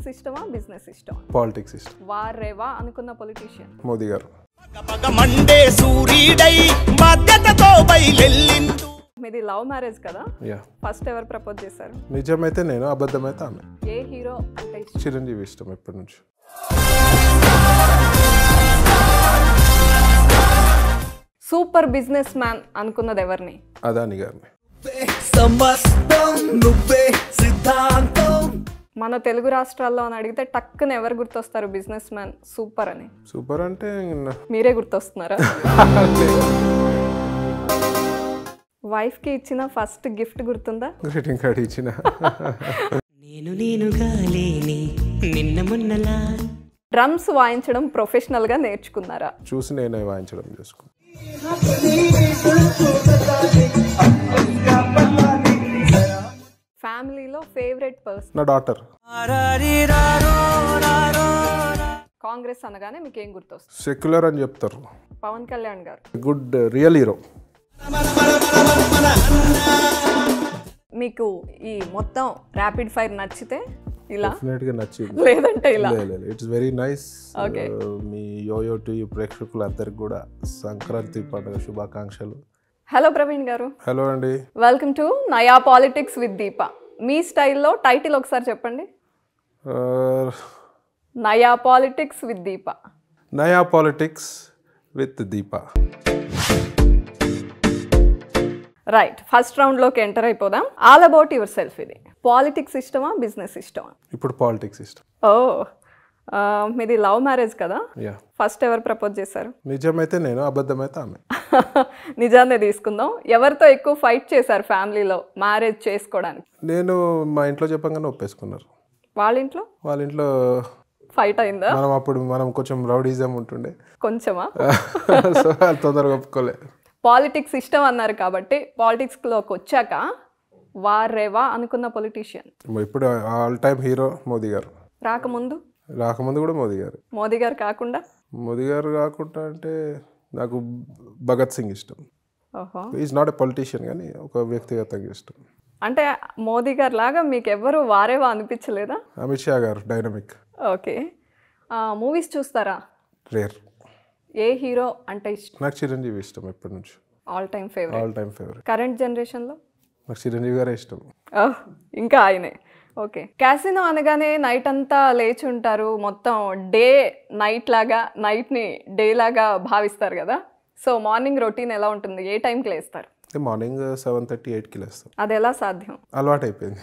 Politics ఇష్టమా business ఇష్టమా? Politics ఇష్టం. వారేవా అనుకున్న పొలిటీషియన్ మోదీ గారు. మీది లవ్ మ్యారేజ్ కదా? యా. ఫస్ట్ ఎవరు ప్రపోజ్ చేశారు? నిజమైతే నేను, అబద్ధమైతే ఆమె. ఏ హీరో అంటే ఇష్టం? చిరంజీవి ఇష్టం ఎప్పటి నుంచి. సూపర్ బిజినెస్ మ్యాన్ అనుకున్నది ఎవరిని? అదాని గారిని. మన తెలుగు రాష్ట్రాల్లో అని అడిగితే టక్కున ఎవరు గుర్తొస్తారు బిజినెస్ మ్యాన్ సూపర్ అని? సూపర్ అంటే మీరే గుర్తొస్తున్నారా? వైఫ్ కి ఇచ్చిన ఫస్ట్ గిఫ్ట్ గుర్తుందా? గ్రీటింగ్ కార్డ్ ఇచ్చిన. డ్రమ్స్ వాయించడం ప్రొఫెషనల్ గా నేర్చుకున్నారా? చూసి నేనే వాయించడం చేసుకున్నాను. ఫ్యామిలీలో ఫేవరెట్ పర్సన్? నా డాటర్. కాంగ్రెస్ అనగానే మీకు ఏం గుర్తొస్తుంది? సెక్యులర్ అని చెప్తారు. పవన్ కళ్యాణ్ గారు. Good real hero. మీకు ఈ మొత్తం ర్యాపిడ్ ఫైర్ నచ్చితే ఇలా, డెఫినెట్ గా నచ్చింది. లేదంటే ఇలా. It's very nice. Okay. మీ యోయో టీవీ ప్రేక్షకులందరికీ కూడా సంక్రాంతి పండుగ శుభాకాంక్షలు. హలో ప్రవీణ్ గారు. హలో అండి. Welcome to Naya politics with Deepa. మీ స్టైల్లో టైటిల్ ఒకసారి చెప్పండి. Naya politics with Deepa. Naya politics with Deepa. Right, first రౌండ్లోకి ఎంటర్ అయిపోదాం. All about yourself. ఇది పాలిటిక్స్ ఇష్టమా బిజినెస్ ఇష్టమా? ఇప్పుడు పాలిటిక్స్ ఇష్టం. ఓ, మీది లవ్ మ్యారేజ్ కదా? యా. ఫస్ట్ ఎవరు ప్రపోజ్ చేశారు? నిజమైతే నేను, అబద్ధమైతే ఆమె. నిజాన్ని తీసుకుందాం. ఎవరితో ఎక్కువ ఫైట్ చేశారు ఫ్యామిలీలో మ్యారేజ్ చేసుకోవడానికి? నేను మా ఇంట్లో చెప్పంగానే ఒప్పేసుకున్నారు. వాళ్ళ ఇంట్లో? వాళ్ళ ఇంట్లో ఫైట్ అయిందా? మనం కొంచెం రౌడీజం ఉంటుండే. కొంచెమా? సో వాళ్ళు తొందరగా ఒప్పుకోలే. పాలిటిక్స్ ఇష్టం అన్నారు కాబట్టి పాలిటిక్స్లోకి వచ్చాక వారేవా అనుకున్న పొలిటీషియన్? ఇప్పుడు ఆల్ టైమ్ హీరో మోదీ గారు. రాకముందు కూడా మోదీ గారు. మోదీ గారు కాకుండా అంటే నాకు భగత్ సింగ్ ఇష్టం. ఓహో. ఈజ్ నాట్ ఎ పొలిటీషియన్ కానీ ఒక వ్యక్తిగతంగా ఇష్టం. అంటే మోదీ గారు లాగా మీకు ఎవరు వారేవా అనిపించలేదా? అమిత్ షా గారు డైనమిక్. ఓకే. మూవీస్ చూస్తారా? రేర్. ఏ హీరో అంటే ఇష్టం? నాకు చిరంజీవి ఇష్టం ఎప్పటి నుంచి. All time favourite. కరెంట్ జనరేషన్లో నాకు చిరంజీవి గారే ఇష్టం. ఇంకా ఆయనే. ఓకే. క్యాసినో అనగానే నైట్ అంతా లేచి ఉంటారు, మొత్తం డే నైట్ లాగా, నైట్ని డే లాగా భావిస్తారు కదా. సో మార్నింగ్ రొటీన్ ఎలా ఉంటుంది? ఏ టైంకి లేస్తారు? మార్నింగ్ 7:30, 8కి లేస్తాం. అది ఎలా సాధ్యం? అలవాటు అయిపోయింది.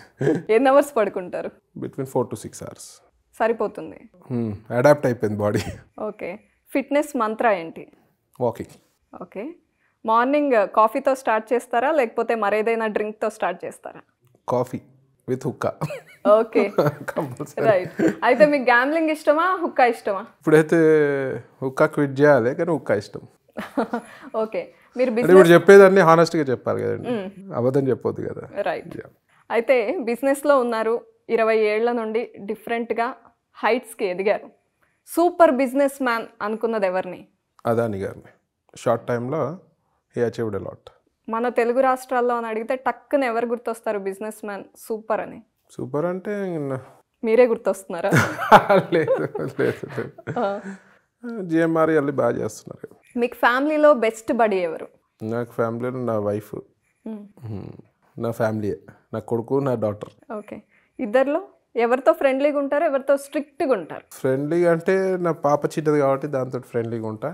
ఎన్ని అవర్స్ పడుకుంటారు? Between 4 to 6 hours. సరిపోతుంది. అడాప్ట్ అయిపోయింది బాడీ. ఓకే. ఫిట్నెస్ మంత్ర ఏంటి? వాకింగ్. ఓకే. మార్నింగ్ కాఫీతో స్టార్ట్ చేస్తారా లేకపోతే మరేదైనా డ్రింక్తో స్టార్ట్ చేస్తారా? Coffee with hookah. Okay. Right. అయితే మీకు గ్యాంబ్లింగ్ ఇష్టమా హుక్కా ఇష్టమా? ఇప్పుడైతే హుక్కా క్విట్ చేయాలి కానీ హుక్కా ఇష్టం. ఓకే. మీరు ఇప్పుడు చెప్పేదాన్ని హానెస్ట్గా చెప్పాలి కదండి, అబద్ధం చెప్పొద్దు కదా. రైట్. అయితే బిజినెస్లో ఉన్నారు, 20 ఏళ్ల నుండి డిఫరెంట్గా హైట్స్కి ఎదిగారు. సూపర్ బిజినెస్ మ్యాన్ అనుకున్నది ఎవరిని? అదాని గారిని. షార్ట్ టైంలో హీ అచీవ్డ్ ఎ లాట్. మన తెలుగు రాష్ట్రాల్లో అని అడిగితే టక్కున ఎవరు గుర్తొస్తారు బిజినెస్ మ్యాన్ సూపర్ అని? సూపర్ అంటే మీరే గుర్తొస్తున్నారా? లేదు. జిఎంఆర్ అల్లి బాగా చేస్తున్నారు. మీకు ఫ్యామిలీలో బెస్ట్ బడీ ఎవరు? నాకు ఫ్యామిలీలో నా వైఫ్, నా ఫ్యామిలీ, నా కొడుకు, నా డాటర్. ఓకే. ఇద్దరిలో ఎవరితో ఫ్రెండ్లీగా ఉంటారు, ఎవరితో స్ట్రిక్ట్గా ఉంటారు? ఫ్రెండ్లీగా అంటే నా పాప చిన్నది కాబట్టి దాంతో ఫ్రెండ్లీగా ఉంటా.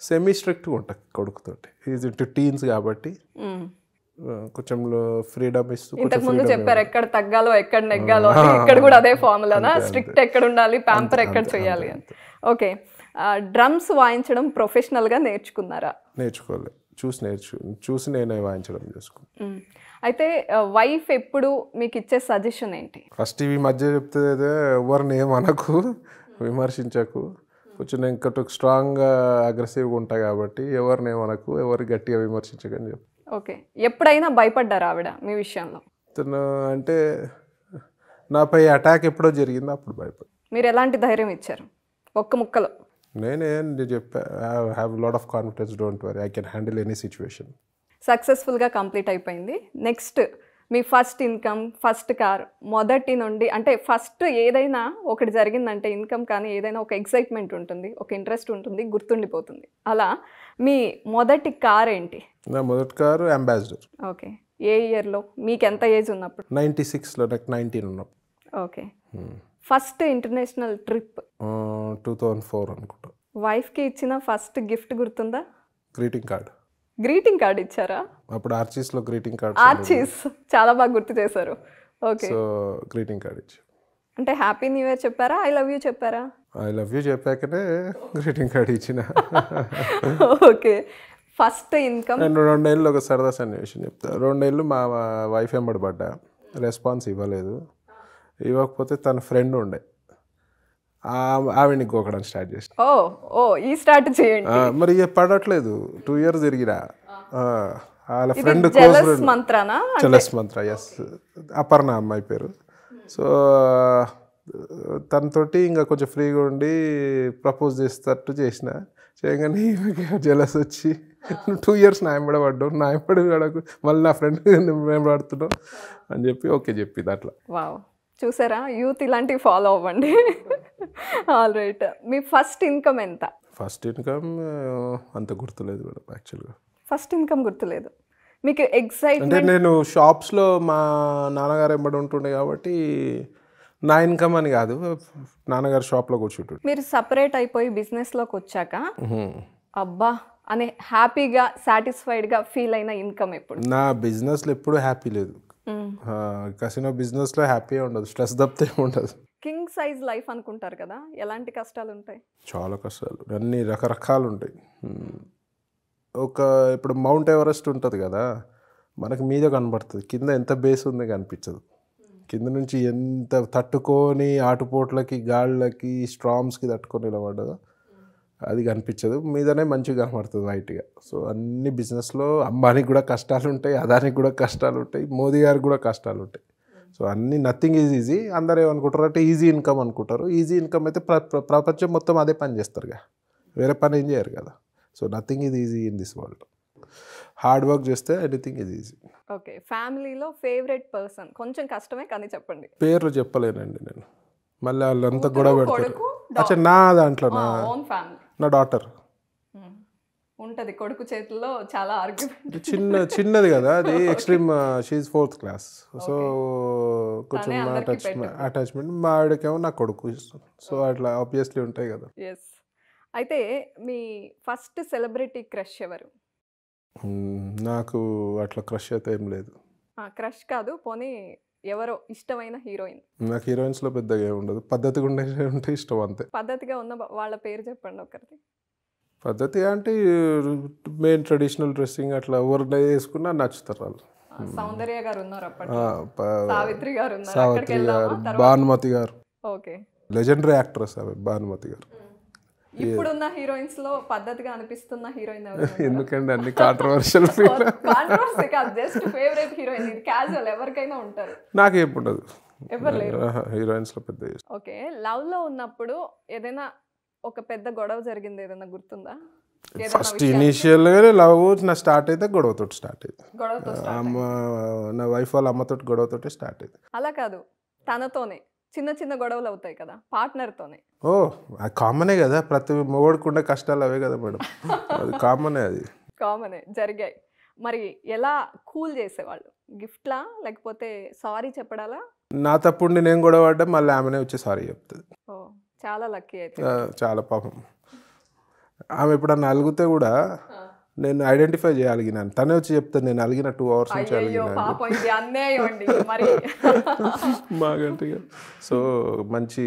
సెమీ స్ట్రిక్ట్గా ఉంటా కొడుకుతోటి. ఈజ్ ఇంటూ టీన్స్ కాబట్టి కొంచెం ఫ్రీడమ్ ఇస్తూ. ఇంతకు ముందు చెప్పారు ఎక్కడ తగ్గాలో ఎక్కడ నెగ్గాలో, ఇక్కడ కూడా అదే ఫార్ములానా? స్ట్రిక్ట్ ఎక్కడ ఉండాలి, ప్యాంపర్ ఎక్కడ చేయాలి అని. ఓకే. డ్రమ్స్ వాయించడం ప్రొఫెషనల్గా నేర్చుకున్నారా? నేర్చుకోలే, చూసి నేనే వాయించడం చేసుకున్నాను. అయితే వైఫ్ ఎప్పుడు మీకు ఇచ్చే సజెషన్ ఏంటి? ఫస్ట్ ఈ మధ్య చెప్తే ఎవరిని ఏమనకు, విమర్శించకు, కొంచెం నేను ఇంకటి స్ట్రాంగ్గా అగ్రెసివ్గా ఉంటా కాబట్టి ఎవరిని ఏమనకు, ఎవరు గట్టిగా విమర్శించకని చెప్పి. ఓకే. ఎప్పుడైనా భయపడ్డారా ఆవిడ మీ విషయంలో? తను అంటే నాపై అటాక్ ఎప్పుడో జరిగిందో అప్పుడు భయపడి. మీరు ఎలాంటి ధైర్యం ఇచ్చారు ఒక్క ముక్కలో? నేనేం చెప్పా, I have lot of confidence, don't worry, I can handle any situation. సక్సెస్ఫుల్గా కంప్లీట్ అయిపోయింది. నెక్స్ట్ మీ ఫస్ట్ ఇన్కమ్, ఫస్ట్ కార్, మొదటి నుండి అంటే ఫస్ట్ ఏదైనా ఒకటి జరిగిందంటే ఇన్కమ్ కానీ ఏదైనా ఒక ఎక్సైట్మెంట్ ఉంటుంది, ఒక ఇంట్రెస్ట్ ఉంటుంది, గుర్తుండిపోతుంది. అలా మీ మొదటి కార్ ఏంటి? నా మొదటి కారు అంబాసిడర్. ఓకే. ఏ ఇయర్లో? మీకు ఎంత ఏజ్ ఉన్నప్పుడు? 96లో, నాకు 19 ఉన్నప్పుడు. ఓకే. First international trip? 2004 అనుకుంటా. వైఫ్కి ఇచ్చిన ఫస్ట్ గిఫ్ట్ గుర్తుందా? Greeting card. గ్రీటింగ్ కార్డ్ ఇచ్చారా? అప్పుడు ఆర్చీస్లో గ్రీటింగ్ కార్డ్. ఆర్చీస్, చాలా బాగా గుర్తు చేశారు. ఓకే. సో గ్రీటింగ్ కార్డ్ ఇచ్చి. అంటే హ్యాపీ న్యూ ఇయర్ చెప్పారా, ఐ లవ్ యూ చెప్పారా? ఐ లవ్ యూ చెప్పాకనే గ్రీటింగ్ కార్డ్ ఇచ్చిన. ఓకే. First income? నేను 2 నెలలు ఒక సరదా సన్నివేశం చెప్తా. 2 నెలలు మా వైఫ్ వెంబడి పడ్డా, రెస్పాన్స్ ఇవ్వలేదు. ఇవ్వకపోతే తన ఫ్రెండ్ ఉండే, ఆవిడని గోకడం స్టార్ట్ చేసి. ఓ ఈ స్టార్ట్ చేయండి. మరి పడట్లేదు. 2 years తిరిగిరా. వాళ్ళ ఫ్రెండ్ జెలస్ మంత్రానా? జెలస్ మంత్ర, ఎస్. అపర్ణ అమ్మాయి పేరు. సో తనతోటి ఇంకా కొంచెం ఫ్రీగా ఉండి ప్రపోజ్ చేస్తట్టు చేసిన. చేయగానే జెలస్ వచ్చి 2 years నా ఎంబడ పడ్డావు, నా ఎంబడి పడకు, మళ్ళీ నా ఫ్రెండ్ పడుతున్నావు అని చెప్పి ఓకే చెప్పింది అట్లా. వావ్, చూసారా, యూత్ ఇలాంటివి ఫాలో అవ్వండి. All right. మీ ఫస్ట్ ఇన్కమ్ ఎంత? ఫస్ట్ ఇన్కమ్ అంత గుర్తులేదు మేడం యాక్చువల్గా. ఫస్ట్ ఇన్కమ్ గుర్తులేదు మీకు? అంటే ఎక్సైట్మెంట్? నేను షాప్స్లో మా నాన్నగారు ఎంబడి ఉంటుండే కాబట్టి నా ఇన్కమ్ అని కాదు, నాన్నగారు షాప్లో కూర్చుంటుండే. మీరు సపరేట్ అయిపోయి బిజినెస్లోకి వచ్చాక అబ్బా అనే హ్యాపీగా సాటిస్ఫైడ్గా ఫీల్ అయిన ఇన్కమ్ ఎప్పుడు? నా బిజినెస్లో ఎప్పుడూ హ్యాపీ లేదు. కసినో బిజినెస్లో హ్యాపీ ఉండదు, స్ట్రెస్ తప్పితే ఉండదు. కింగ్ సైజ్ లైఫ్ అనుకుంటారు కదా, ఎలాంటి కష్టాలు ఉంటాయి? చాలా కష్టాలు, అన్ని రకరకాలు ఉంటాయి. ఇప్పుడు మౌంట్ ఎవరెస్ట్ ఉంటుంది కదా, మనకు మీద కనబడుతుంది, కింద ఎంత బేస్ ఉంది కనిపించదు. కింద నుంచి ఎంత తట్టుకొని ఆటుపోట్లకి, గాళ్ళకి, స్ట్రామ్స్కి తట్టుకొని నిలబడ్డదో అది కనిపించదు, మీదనే మంచిగా కనబడుతుంది వైట్గా. సో అన్ని బిజినెస్లో అంబానీకి కూడా కష్టాలు ఉంటాయి, అదానికి కూడా కష్టాలు ఉంటాయి, మోదీ గారికి కూడా కష్టాలు ఉంటాయి. సో అన్నీ నథింగ్ ఈజ్ ఈజీ. అందరూ ఏమనుకుంటారు అంటే ఈజీ ఇన్కమ్ అనుకుంటారు. ఈజీ ఇన్కమ్ అయితే ప్రపంచం మొత్తం అదే పని చేస్తారుగా, వేరే పని ఏం చేయరు కదా. So nothing is easy in this world. Hard work చేస్తే ఎనీథింగ్ ఈజ్ ఈజీ. ఓకే. ఫ్యామిలీలో ఫేవరెట్ పర్సన్? కొంచెం కష్టమే కానీ చెప్పండి. పేర్లు చెప్పలేనండి నేను, మళ్ళీ వాళ్ళంతా గొడవ పెడతారు. అచ్చా, నా దాంట్లో నా డాటర్ ఉంటుంది, కొడుకు చేతుల్లో చాలా ఆర్గ్యుమెంట్. చిన్నది కదా అది, ఎక్స్ట్రీమ్, షీఈ్ 4th class. సో కొంచెం అటాచ్మెంట్. మా ఆవిడకేమో నా కొడుకు ఇష్టం. సో అట్లా ఆబ్వియస్లీ ఉంటాయి కదా. ఎస్. అయితే మీ ఫస్ట్ సెలబ్రిటీ క్రష్ ఎవరు? నాకు అట్లా క్రష్ అయితే ఏం లేదు. క్రష్ కాదు, పోనీ ఎవరో ఇష్టమైన హీరోయిన్? నాకు హీరోయిన్స్లో పెద్దగా ఏమి ఉండదు, పద్ధతిగా ఉంటే ఇష్టం అంతే. పద్ధతిగా ఉన్న వాళ్ళ పేరు చెప్పండి ఒకరిది. పద్ధతిగా అంటే మెయిన్ ట్రెడిషనల్ డ్రెస్సింగ్ అట్లా ఎవరు వేసుకున్నా నచ్చుతారు వాళ్ళు. సౌందర్య గారు ఉన్నారు అప్పట్లో, సావిత్రి గారు ఉన్నారు, సావిత్రి గారు, భానుమతి గారు. ఓకే. లెజెండరీ యాక్ట్రెస్ ఆమె భానుమతి గారు. ఇప్పుడున్న హీరోయిన్స్ లో పద్ధతిగా అనిపిస్తున్న హీరోయిన్ ఎందుకంటే అన్ని కాంట్రవర్షియల్ కాంట్రవర్సీ కాదు, జస్ట్ ఫేవరెట్ హీరోయిన్, ఇది క్యాజువల్, ఎవరికైనా ఉంటారు. నాకేం ఉండదు, ఎవరు లేరు హీరోయిన్స్ లో పెద్ద. ఓకే. లవ్ లో ఉన్నప్పుడు ఏదైనా ఒక పెద్ద గొడవ జరిగింది, ఏదైనా గుర్తుందా? ఫస్ట్ ఇనీషియల్గా లవ్ నా స్టార్ట్ అయితే గొడవతోటి స్టార్ట్ అయింది. నా వైఫ్ వాళ్ళ అమ్మతోటి గొడవతోటి స్టార్ట్ అయింది. అలా కాదు, తనతోనే చిన్న చిన్న గొడవలు అవుతాయి కదా, పార్ట్నర్తోనే. ఓ అది కామనే కదా, ప్రతి మొగోడికి ఉండే కష్టాలు అవే కదా మేడం, అది కామనే, అది కామనే జరిగాయి. మరి ఎలా కూల్ చేసేవాళ్ళు? గిఫ్ట్లా లేకపోతే సారీ చెప్పడాలా? నా తప్పుడు నేను గొడవ పడ్డా మళ్ళీ ఆమెనే వచ్చి సారీ చెప్తుంది. ఓ చాలా లక్కీ అయితే. చాలా పాపం. ఆమె ఎప్పుడన్నా అలిగితే కూడా నేను ఐడెంటిఫై చేయగలిగినాను, తనే వచ్చి చెప్తాను నేను అలిగిన 2 hours నుంచి అలిగినాను. మాకంటే సో మంచి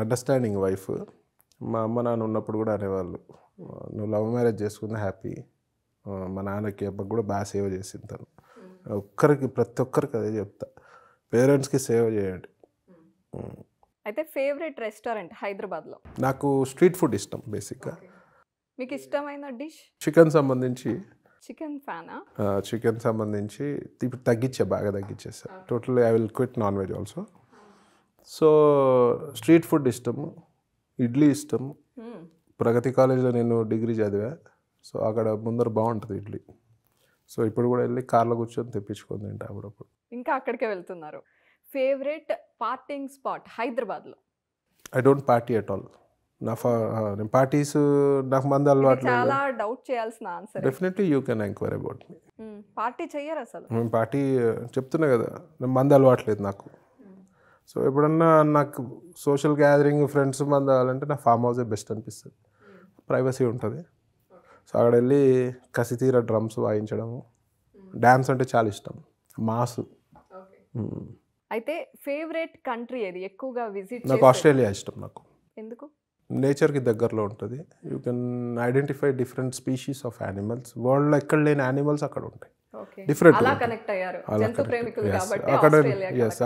అండర్స్టాండింగ్ వైఫ్. మా అమ్మ నాన్న ఉన్నప్పుడు కూడా అనేవాళ్ళు, నువ్వు లవ్ మ్యారేజ్ చేసుకున్న హ్యాపీ. మా నాన్నకి అబ్బకి కూడా బాగా సేవ చేసింది తను. ప్రతి ఒక్కరికి అదే చెప్తా, పేరెంట్స్కి సేవ చేయండి. అయితే ఫేవరెట్ రెస్టారెంట్ హైదరాబాద్లో? నాకు స్ట్రీట్ ఫుడ్ ఇష్టం బేసిక్గా. మీకు ఇష్టమైన డిష్? చికెన్ సంబంధించి. చికెన్ ఫ్యానా? చికెన్ సంబంధించి ఇప్పుడు బాగా తగ్గించేసా total. I will quit non veg also. So street food ఇష్టము, ఇడ్లీ ఇష్టము. ప్రగతి కాలేజ్లో నేను డిగ్రీ చదివా, సో అక్కడ ముందర బాగుంటుంది ఇడ్లీ. సో ఇప్పుడు కూడా వెళ్ళి కార్లో కూర్చొని తెప్పించుకొని తింటా అప్పుడప్పుడు. ఇంకా అక్కడికే వెళ్తున్నారు. ఫేవరెట్ పార్టింగ్ స్పాట్ హైదరాబాద్లో? I don't party at all. నేను పార్టీస్ నాకు మంది అలవాటు లేదు. చాలా డౌట్ చేయాల్సిన answer. Definitely you can enquiry about me. Party చెయ్యరు అసలు? నేను పార్టీ చెప్తున్నా కదా, నేను మంది అలవాట్లేదు నాకు. సో ఎప్పుడన్నా నాకు సోషల్ గ్యాదరింగ్ ఫ్రెండ్స్ మంది కావాలంటే నా ఫామ్ హౌసే బెస్ట్ అనిపిస్తుంది. ప్రైవసీ ఉంటుంది. సో అక్కడ వెళ్ళి కసితీర డ్రమ్స్ వాయించడము, డ్యాన్స్ అంటే చాలా ఇష్టం, మాస్. అయితే ఫేవరెట్ కంట్రీ ఏది ఎక్కువగా విజిట్? నాకు ఆస్ట్రేలియా ఇష్టం. నాకు ఎందుకు? నేచర్కి దగ్గరలో ఉంటుంది. You can identify different species of animals. వరల్డ్లో ఎక్కడ లేని యానిమల్స్ అక్కడ ఉంటాయి. డిఫరెంట్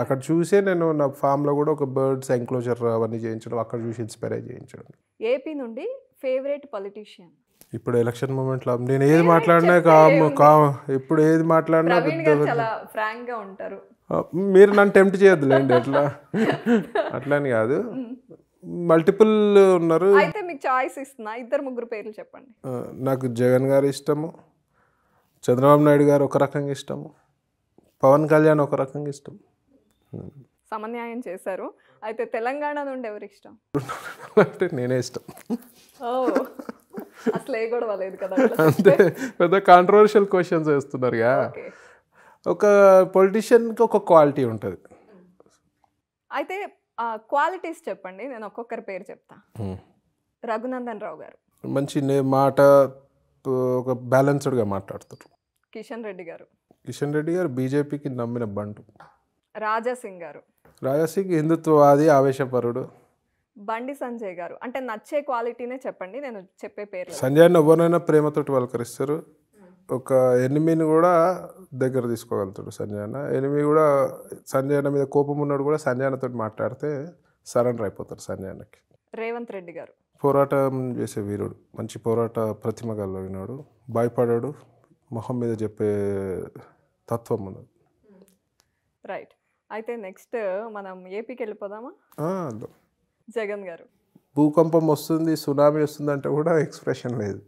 అక్కడ చూసే నేను నా ఫామ్లో కూడా ఒక బర్డ్స్ ఎంక్లోజర్ అవన్నీ చేయించడం, అక్కడ చూసి ఇన్స్పైర్ అయ్యి చేయించడం. ఏపీ నుండి ఫేవరెట్ పొలిటీషియన్? ఇప్పుడు ఎలక్షన్ మూమెంట్లో నేను ఏది మాట్లాడినా ఇప్పుడు ఏది మాట్లాడినా చాలా ఫ్రాంక్ గా ఉంటారు. మీరు నన్ను టెంప్ట్ చేయొద్దులేండి. అట్లా అని కాదు, మల్టిపుల్ ఉన్నారు. అయితే మీకు చాయిస్ ఇస్తున్నా, 2-3 పేర్లు చెప్పండి. నాకు జగన్ గారు ఇష్టము, చంద్రబాబు నాయుడు గారు ఒక రకంగా ఇష్టము, పవన్ కళ్యాణ్ ఒక రకంగా ఇష్టం. సమన్యాయం చేశారు. అయితే తెలంగాణ నుండి ఎవరు ఇష్టం? అంటే నేనే ఇష్టం. అసలు ఏ గొడవ లేదు కదా. అంతే, పెద్ద కాంట్రవర్షియల్ క్వశ్చన్స్ వేస్తున్నారుగా. ఒక పొలిటీషియన్కి ఒక క్వాలిటీ ఉంటుంది. అయితే క్వాలిటీస్ చెప్పండి, నేను ఒక్కొక్కరి పేరు చెప్తా. రఘునందన్ రావు గారు మంచి మాట, ఒక బ్యాలెన్స్డ్గా మాట్లాడతారు. కిషన్ రెడ్డి గారు? కిషన్ రెడ్డి గారు బీజేపీకి నమ్మిన బంటు. రాజాసింగ్ గారు? రాజాసింగ్ హిందుత్వవాది, ఆవేశపరుడు. బండి సంజయ్ గారు? అంటే నచ్చే క్వాలిటీనే చెప్పండి, నేను చెప్పే పేరు. సంజయ్ ఎవరినైనా ప్రేమతోటి పలకరిస్తారు. ఒక ఎనిమిని కూడా దగ్గర తీసుకోగలుగుతాడు సంజయ్ అన్న. ఎనిమి కూడా సంజయ్ అన్న మీద కోపం ఉన్నాడు కూడా సంజయ్ అన్నతో మాట్లాడితే సరెండర్ అయిపోతారు సంజయ్ అన్నకి. రేవంత్ రెడ్డి గారు? పోరాటం చేసే వీరుడు, మంచి పోరాట ప్రతిమ కలిగినాడు, భయపడాడు, మొహం మీద చెప్పే తత్వం ఉన్నది. రైట్. అయితే నెక్స్ట్ మనం ఏపీకి వెళ్ళిపోదామా? జగన్ గారు? భూకంపం వస్తుంది, సునామీ వస్తుంది అంటే కూడా ఎక్స్ప్రెషన్ లేదు.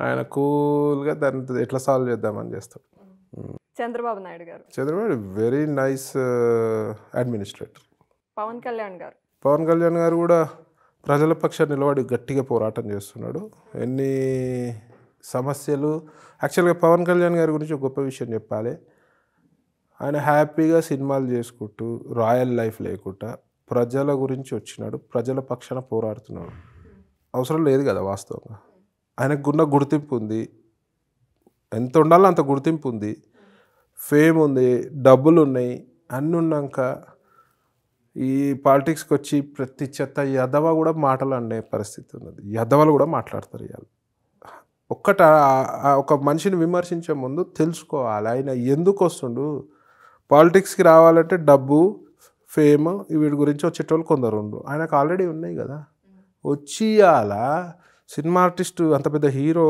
ఆయన కూల్గా దాన్ని ఎట్లా సాల్వ్ చేద్దామని చేస్తాడు. Chandrababu Naidu garu? Chandrababu very nice administrator. Pavan Kalyan garu? Pavan Kalyan గారు కూడా ప్రజల పక్షాన్ని నిలబడి గట్టిగా పోరాటం చేస్తున్నాడు. ఎన్ని సమస్యలు, యాక్చువల్గా పవన్ కళ్యాణ్ గారి గురించి ఒక గొప్ప విషయం చెప్పాలి. ఆయన హ్యాపీగా సినిమాలు చేసుకుంటూ రాయల్ లైఫ్ లేకుండా ప్రజల గురించి వచ్చినాడు, ప్రజల పక్షాన పోరాడుతున్నాడు. అవసరం లేదు కదా వాస్తవంగా. ఆయనకున్న గుర్తింపు ఉంది, ఎంత ఉండాలో అంత గుర్తింపు ఉంది, ఫేమ్ ఉంది, డబ్బులు ఉన్నాయి. అన్నీ ఉన్నాక ఈ పాలిటిక్స్కి వచ్చి ప్రతి చెత్త యదవ కూడా మాటలు అనే పరిస్థితి ఉన్నది. యదవలు కూడా మాట్లాడతారు. ఇవాళ ఒక మనిషిని విమర్శించే ముందు తెలుసుకోవాలి ఆయన ఎందుకు వస్తుండు. పాలిటిక్స్కి రావాలంటే డబ్బు, ఫేమ్ వీటి గురించి వచ్చేటోళ్ళు కొందరు ఉండు. ఆయనకు ఆల్రెడీ ఉన్నాయి కదా. వచ్చి అలా సినిమా ఆర్టిస్టు అంత పెద్ద హీరో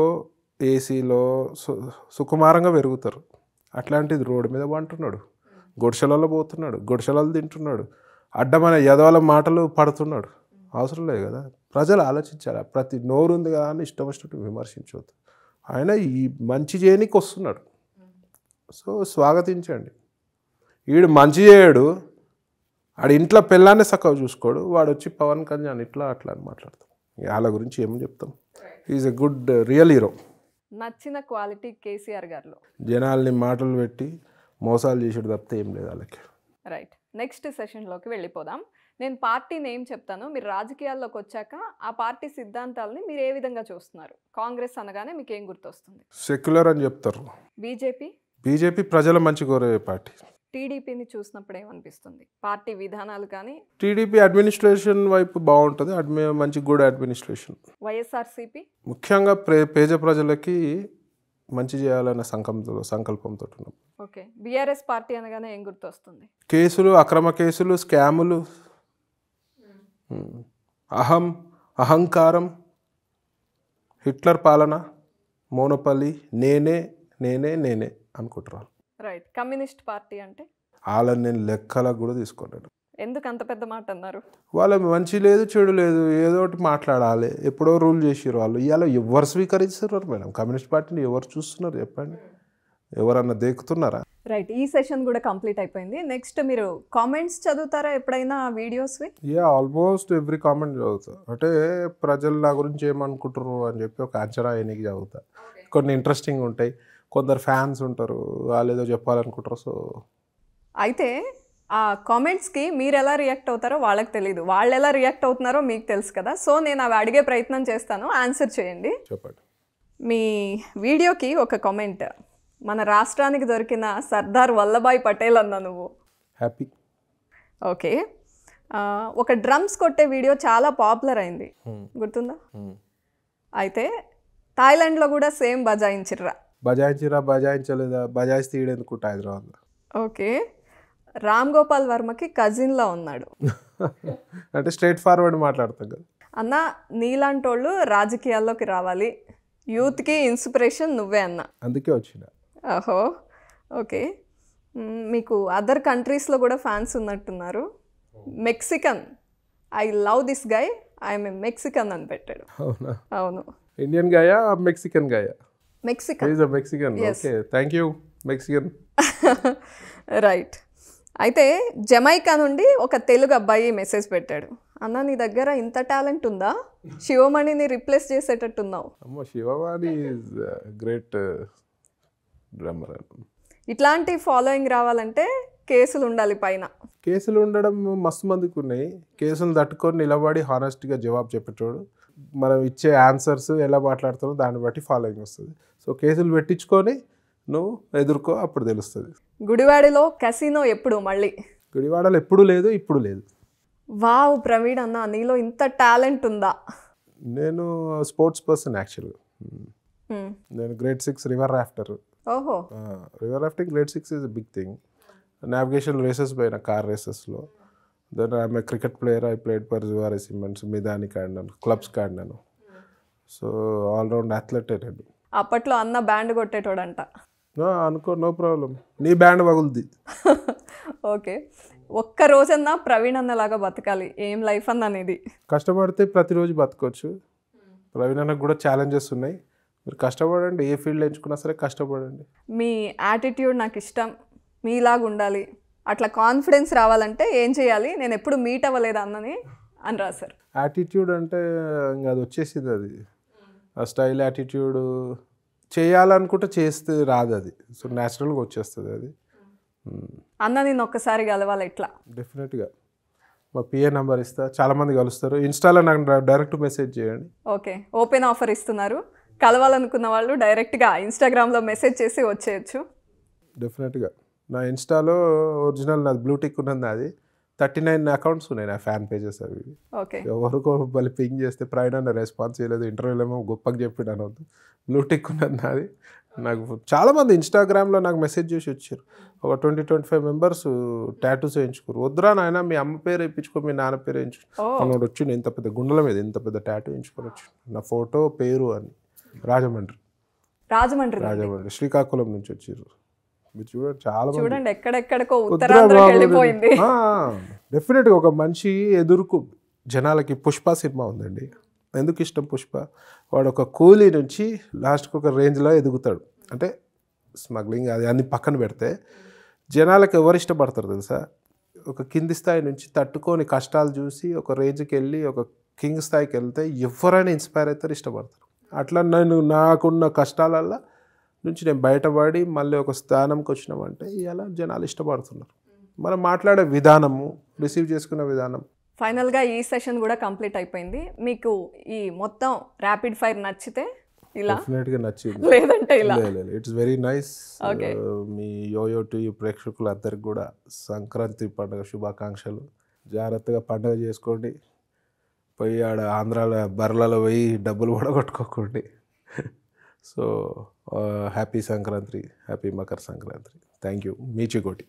ఏసీలో సుకుమారంగా పెరుగుతారు. అట్లాంటిది రోడ్డు మీద పంటున్నాడు, గుడిసెలలో పోతున్నాడు, గుడిసెలలో తింటున్నాడు, అడ్డమైన యదవాల మాటలు పడుతున్నాడు. అవసరం లేదు కదా. ప్రజలు ఆలోచించాలి. ప్రతి నోరు ఉంది కదా అని ఇష్టం వచ్చినట్టు విమర్శించవద్దు. ఆయన ఈ మంచి చేయనికి వస్తున్నాడు. సో స్వాగతించండి. వీడు మంచి చేయడు, ఆడు ఇంట్లో పిల్లాన్ని చక్కగా చూసుకోడు, వాడు వచ్చి పవన్ కళ్యాణ్ ఇట్లా అట్లా అని మాట్లాడతాం. వాళ్ళ గురించి ఏమని చెప్తాం. Is a good real hero. నచ్చిన క్వాలిటీ కేసీఆర్ గారిలో? జనాల్ని మాటలు పెట్టి మోసాలు చేసేది తప్పితే ఏం లేదు వాళ్ళకి. రైట్. నెక్స్ట్ సెషన్లోకి వెళ్ళిపోదాం. నేను పార్టీ నేమ్ చెప్తాను, మీరు రాజకీయాల్లోకి వచ్చాక ఆ పార్టీ సిద్ధాంతాలని మీరు ఏ విధంగా చూస్తున్నారు? కాంగ్రెస్ అనగానే మీకు ఏం గుర్తొస్తుంది? సెక్యులర్ అని చెప్తారు. బీజేపీ? బీజేపీ ప్రజల మంచి కోరే పార్టీ. టీడీపీని చూసినప్పుడు ఏమనిపిస్తుంది? పార్టీ విధానాలు కానీ? టీడీపీ అడ్మినిస్ట్రేషన్ వైపు బాగుంటుంది, మంచి గుడ్ అడ్మినిస్ట్రేషన్. వైఎస్ఆర్సీపీ? ముఖ్యంగా పేద ప్రజలకి మంచి చేయాలన్న సంకల్పంతో ఉన్నాం. ఓకే. బీఆర్ఎస్ పార్టీ అనగానే ఏం గుర్తొస్తుంది? కేసులు, అక్రమ కేసులు, స్కాములు, అహంకారం, హిట్లర్ పాలన, మోనోపల్లి, నేనే నేనే నేనే అనుకుంటున్నాను. రైట్. కమ్యూనిస్ట్ పార్టీ అంటే? వాళ్ళని నేను లెక్కలకు కూడా తీసుకోలేను. ఎందుకు అంత పెద్ద మాట అన్నారు? వాళ్ళ మంచి లేదు చెడు లేదు, ఏదో ఒకటి మాట్లాడాలి. ఎప్పుడో రూల్ చేసారు వాళ్ళు. ఇవాళ ఎవరు స్వీకరిస్తున్నారు మేడం? కమ్యూనిస్ట్ పార్టీని ఎవరు చూస్తున్నారు చెప్పండి? ఎవరన్నా దేకుతున్నారా? రైట్, ఈ సెషన్ కూడా కంప్లీట్ అయిపోయింది. నెక్స్ట్ మీరు కామెంట్స్ చదువుతారా ఎప్పుడైనా వీడియోస్వి? ఆల్మోస్ట్ ఎవ్రీ కామెంట్ చదువుతా. అంటే ప్రజలు నా గురించి ఏమనుకుంటారు అని చెప్పి ఒక అంచనా వేయడానికి చదువుతా. కొన్ని ఇంట్రెస్టింగ్ ఉంటాయి, కొందరు ఫ్యాన్స్ ఉంటారు, వాళ్ళు ఏదో చెప్పాలనుకుంటారు. సో అయితే ఆ కామెంట్స్కి మీరు ఎలా రియాక్ట్ అవుతారో వాళ్ళకి తెలియదు, వాళ్ళు ఎలా రియాక్ట్ అవుతున్నారో మీకు తెలుసు కదా. సో నేను అవి అడిగే ప్రయత్నం చేస్తాను, ఆన్సర్ చేయండి. చెప్పండి. మీ వీడియోకి ఒక కామెంట్, మన రాష్ట్రానికి దొరికిన సర్దార్ వల్లభాయ్ పటేల్ అన్నా నువ్వు. హ్యాపీ. ఓకే, ఒక డ్రమ్స్ కొట్టే వీడియో చాలా పాపులర్ అయింది, గుర్తుందా? అయితే థాయిలాండ్లో కూడా సేమ్ బజాయించిర్రా? బజాయించలేదా? బజాయిస్తే ఈడెందుకుంటా హైదరాబాద్లో. ఓకే, రామ్ గోపాల్ వర్మకి కజిన్లా ఉన్నాడు. అంటే స్ట్రైట్ ఫార్వర్డ్ మాట్లాడతాం కదా. అన్న నీలాంటి వాళ్ళు రాజకీయాల్లోకి రావాలి, యూత్కి ఇన్స్పిరేషన్ నువ్వే అన్న. అందుకే వచ్చిన. ఓహో, ఓకే. మీకు అదర్ కంట్రీస్లో కూడా ఫ్యాన్స్ ఉన్నట్టున్నారు. Mexican, I love this guy, I'm a Mexican అని పెట్టాడు. అవునా? అవును. Indian గాయా Mexican గాయా? Mexican. Is a Mexican. Okay, thank you Mexican. Right. అయితే జమైకా నుండి ఒక తెలుగు అబ్బాయి మెసేజ్ పెట్టాడు, అన్న నీ దగ్గర ఇంత టాలెంట్ ఉందా, శివమణిని రిప్లేస్ చేసేటట్టున్నావు. అమ్మో, శివవాణి ఈజ్ గ్రేట్ డ్రమ్మర్. ఇట్లాంటి ఫాలోయింగ్ రావాలంటే కేసులు ఉండాలి పైన. కేసులు ఉండడం మస్తు మందికి ఉన్నాయి. కేసులు తట్టుకొని నిలబడి హానెస్ట్గా జవాబు చెప్పేటోడు, మనం ఇచ్చే ఆన్సర్స్ ఎలా మాట్లాడుతామో దాన్ని బట్టి ఫాలోయింగ్ వస్తుంది. సో కేసులు పెట్టించుకొని నువ్వు ఎదుర్కో, అప్పుడు తెలుస్తుంది. గుడివాడలో కసినో ఎప్పుడు మళ్ళీ? గుడివాడలో ఎప్పుడు లేదు, ఇప్పుడు లేదు. వావ్ ప్రవీణ్ అన్న, నీలో ఇంత టాలెంట్ ఉందా? నేను స్పోర్ట్స్ పర్సన్ యాక్చువల్గా. నేను గ్రేడ్ 6 రివర్ రాఫ్టర్. ఓహో. River rafting grade 6 is a big thing. Navigation races పోయిన, కార్ రేసెస్లో. Then I'm a cricket player, I played for Zuari cements, మిదానికి ఆడినాను, క్లబ్స్కి ఆడినాను. సో ఆల్రౌండ్ అథ్లెట్ నేను. అప్పట్లో అన్న బ్యాండ్ కొట్టేటోడంట. అనుకో, నో ప్రాబ్లం, నీ బ్యాండ్ పగులుద్ది. ఓకే, ఒక్క రోజన్నా ప్రవీణ్ అన్నలాగా బతకాలి, ఏం లైఫ్ అన్న అనేది? కష్టపడితే ప్రతిరోజు బతకొచ్చు. ప్రవీణ్ అన్నకు కూడా ఛాలెంజెస్ ఉన్నాయి. మీరు కష్టపడండి, ఏ ఫీల్డ్ ఎంచుకున్నా సరే కష్టపడండి. మీ యాటిట్యూడ్ నాకు ఇష్టం, మీలాగా ఉండాలి, అట్లా కాన్ఫిడెన్స్ రావాలంటే ఏం చేయాలి, నేను ఎప్పుడు మీట్ అవ్వలేదు అన్నని అని రాశారు. యాటిట్యూడ్ అంటే ఇంకా అది వచ్చేసింది, అది ఆ స్టైల్ యాటిట్యూడ్. చేయాలనుకుంటే చేస్తే రాదు అది, సో న్యాచురల్గా వచ్చేస్తుంది అది. అన్న నేను ఒక్కసారి కలవాలి ఎట్లా? డెఫినెట్గా మా పిఏ నెంబర్ ఇస్తా, చాలామంది కలుస్తారు. ఇన్స్టాలో నాకు డైరెక్ట్ మెసేజ్ చేయండి. ఓకే, ఓపెన్ ఆఫర్ ఇస్తున్నారు, కలవాలనుకున్న వాళ్ళు డైరెక్ట్గా ఇన్స్టాగ్రామ్లో మెసేజ్ చేసి వచ్చేయచ్చు. డెఫినెట్గా నా ఇన్స్టాలో ఒరిజినల్ నాది బ్లూటిక్ ఉన్నది, అది 39 అకౌంట్స్ ఉన్నాయి నా ఫ్యాన్ పేజెస్ అవి. ఓకే, ఎవరికో మళ్ళీ పింగ్ చేస్తే ప్రైడ్ అన్న రెస్పాన్స్ చేయలేదు, ఇంటర్వ్యూలో ఏమో గొప్పగా చెప్పాడు అనవద్దు. బ్లూటిక్ ఉన్నది నాది. నాకు చాలామంది ఇన్స్టాగ్రామ్లో నాకు మెసేజ్ చేసి వచ్చారు, ఒక 20-25 మెంబర్స్ టాటూస్ వేయించుకోరు. వద్దురా నాయన, మీ అమ్మ పేరు వేయించుకో, మీ నాన్న పేరు వేయించుకో. అన్నోడు వచ్చి ఇంత పెద్ద గుండెల మీద ఇంత పెద్ద టాటూ వేయించుకొని వచ్చి, నా ఫోటో పేరు అని. రాజమండ్రి శ్రీకాకుళం నుంచి వచ్చారు. మీరు చూడండి, చాలా చూడండి ఎక్కడెక్కడికో ఉత్తరాంధ్రకి వెళ్ళిపోయింది. డెఫినెట్గా ఒక మనిషి ఎదురుకు జనాలకి. పుష్ప సినిమా ఉందండి, ఎందుకు ఇష్టం పుష్ప? వాడు ఒక కూలీ నుంచి లాస్ట్కి ఒక రేంజ్లో ఎదుగుతాడు. అంటే స్మగ్లింగ్ అది అన్ని పక్కన పెడితే జనాలకు ఎవరు ఇష్టపడతారు తెలుసా? ఒక కింది స్థాయి నుంచి తట్టుకొని కష్టాలు చూసి ఒక రేంజ్కి వెళ్ళి ఒక కింగ్ స్థాయికి వెళ్తే ఎవరైనా ఇన్స్పైర్ అవుతారు, ఇష్టపడతారు. అట్లా నాకున్న కష్టాలల్లో నుంచి నేను బయటపడి మళ్ళీ ఒక స్థానంకి వచ్చినామంటే ఇలా జనాలు ఇష్టపడుతున్నారు. మనం మాట్లాడే విధానము, రిసీవ్ చేసుకునే విధానం. ఫైనల్గా ఈ సెషన్ కూడా కంప్లీట్ అయిపోయింది. మీకు ఈ మొత్తం ర్యాపిడ్ ఫైర్ నచ్చితే ఇలా, డెఫినెట్గా నచ్చింది, లేదంటే ఇలా. It's very nice. మీ యోయో టీవీ ప్రేక్షకులందరికీ కూడా సంక్రాంతి పండుగ శుభాకాంక్షలు. జాగ్రత్తగా పండుగ చేసుకోండి, పోయి ఆడ ఆంధ్రాలో బర్లలో పోయి డబ్బులు కూడా కొట్టుకోకండి. So happy Sankranti, happy Makar Sankranti. Thank you. Me Chikoti.